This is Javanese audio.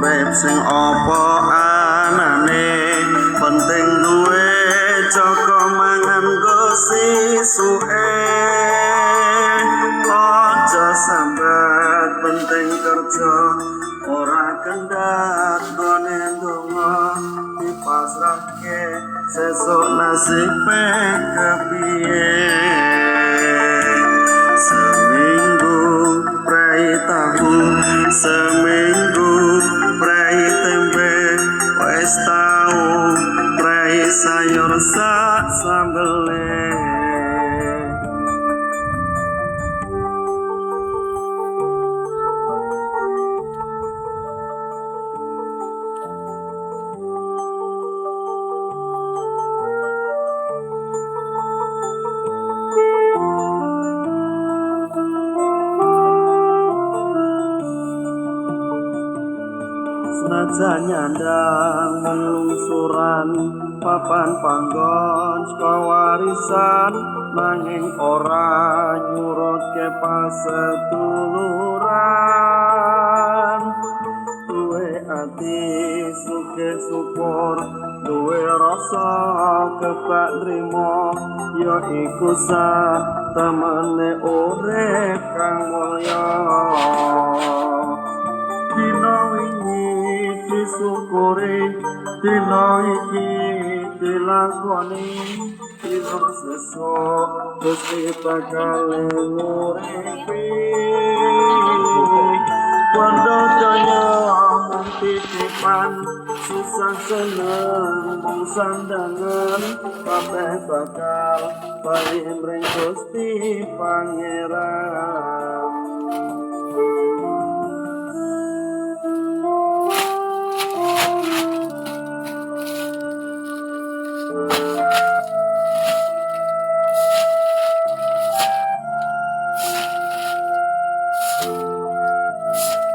urip sing apa anane penting duwe joko mangan go sisuke aja sambat penting kerja ora kendhat gone donga dipasrahke sesuk nasibe kepiye seminggu prai tahu seminggu prai tempe wis tau prai sayur sak sambele senajan nyandang lungsuran papan panggon saka warisan nanging ora nyurutke paseduluran duwe ati sugih syukur duwe rasa kebak nrimo ya iku satemene urip kang mulya dina wingi disyukuri dina iki dilakoni dina sesuk Gusti bakal nguripi wanda daya mung titipan susah seneng sandangan kabeh bakal paring Gusti Pangeran